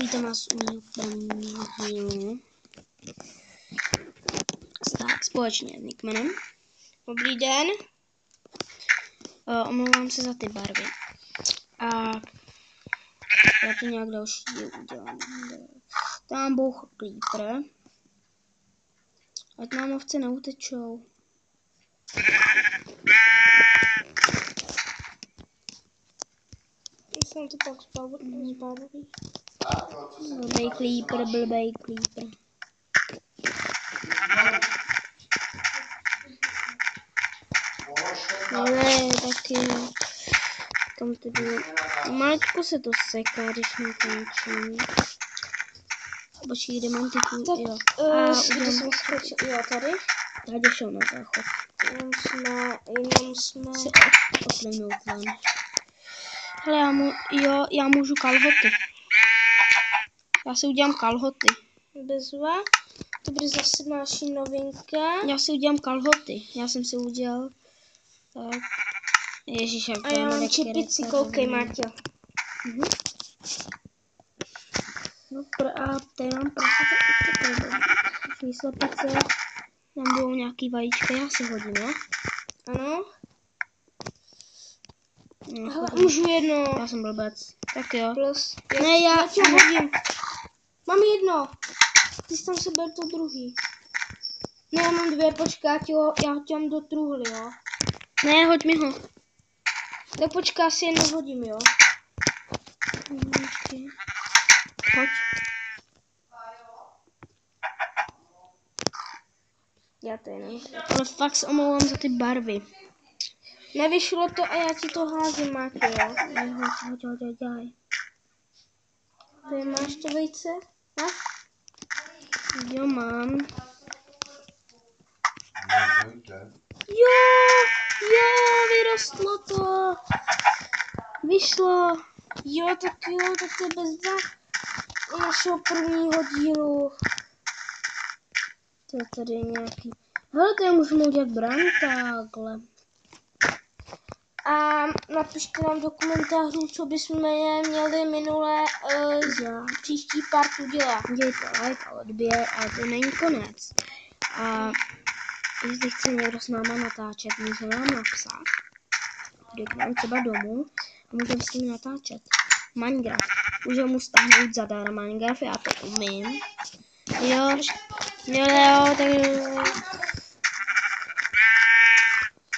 vítám vás u mého prvního dílu. Tak, společně s Nickmanem. Dobrý den. Omlouvám se za ty barvy. A já to nějak další díl udělám. Tam boucha Creeper. Ať nám ovce neutečou. Jsem to pak zbavuji. Blbej Creeper, blbej Creeper. Ne, taky. Tam to bylo. Maličko se to seká, když nakončím. Počkej, kde mám ty kůl, jo. Kde jsme skočili? Jo, tady. Tady šel na záchod. Jenom jsme... Se oplňout ven. Hele, já můžu kalhoty. Já si udělám kalhoty. Bezva. To bude zase naší novinka. Já si udělám kalhoty. Já jsem si udělal. Tak. Ježíš, jak a já mám čepici, koukej, Martě. No a tady mám prasa, to slepice. Tam budou nějaký vajíčka, já si hodím, jo? Ano. Hele, můžu jedno. Já jsem blbec. Tak jo. Plus. Ne, já tě hodím. Mám jedno. Ty jsi tam se ber to druhý. Ne, já mám dvě, počkej, já tě mám do truhly, jo? Ne, hoď mi ho. Tak počkej, já si jedno hodím, jo? Hoď. Já to jenom. Ale fakt se omlouvám za ty barvy. Nevyšlo to a já ti to házím, Máky, jo? Ne, hoď. Tady máš to vejce? Máš? Jo, mám. Jo, vyrostlo to. Vyšlo. Jo, tak to je bezva našeho prvního dílu. To je tady nějaký... Hele, tady můžeme udělat bránu takhle. A napište nám do komentářů, co bychom měli minule příští part udělat. Dějte like a odběr, ale to není konec. A jestli chce někdo s náma natáčet, může nám napsat. Jde k nám třeba domů a můžeme s ním natáčet. Minecraft. Můžeme mu stáhnout zadarmo Minecraft, já to umím. Jo,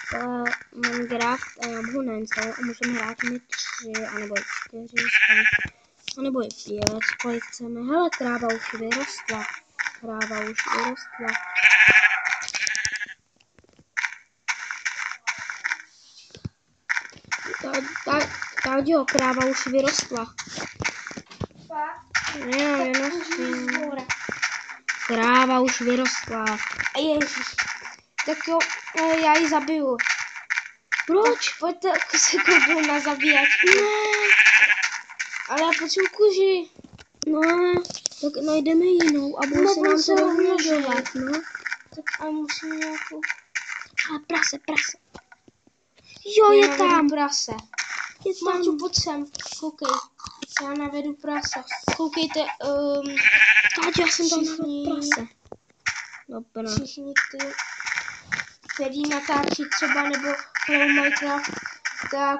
tak... Minecraft a já budu nainstalovat a můžeme hrát mi 3, anebo 4, anebo i 5, kolik chceme. Hele, kráva už vyrostla. Tak jo, kráva už vyrostla. Kráva už vyrostla. Ježiš. Tak jo, já ji zabiju. Proč? Pojďte se koupil na zabíjačku. Ne. Ale já potřebuji kuži. No, tak najdeme jinou a bude se nám to rozmnožovat, no. Tak a musím nějakou... A prase. Jo, je tam. Prase. Je tam. Máťu, pojď sem. Koukej. Já navedu prase. Koukejte. Tak já jsem tam navedl prase. Dobrá. Všichni ty, který natáčí třeba nebo hrajou Minecraft, tak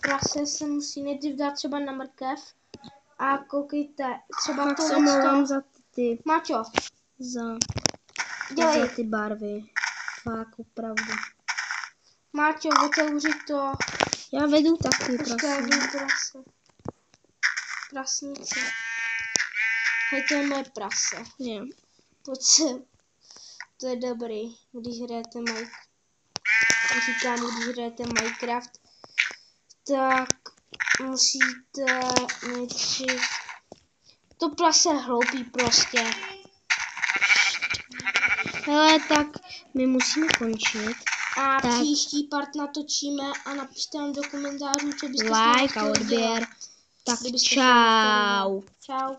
prase se musí nejdřív dát třeba na mrkev. A koukejte, třeba tak to se omlouvám za ty. Maťo. Za ty barvy. Fakt, opravdu. Máťo, otevři to. Já vedu taky prase. Prasnice. Hej, to je moje prase. Je. Pojď sem. To je dobrý, když hrajete Minecraft, tak musíte nejdřív... To prase hloupý prostě. Hele, tak my musíme končit. A tak. Příští part natočíme a napište nám do komentářů, co byste like a odběr. Tak čau. Čau.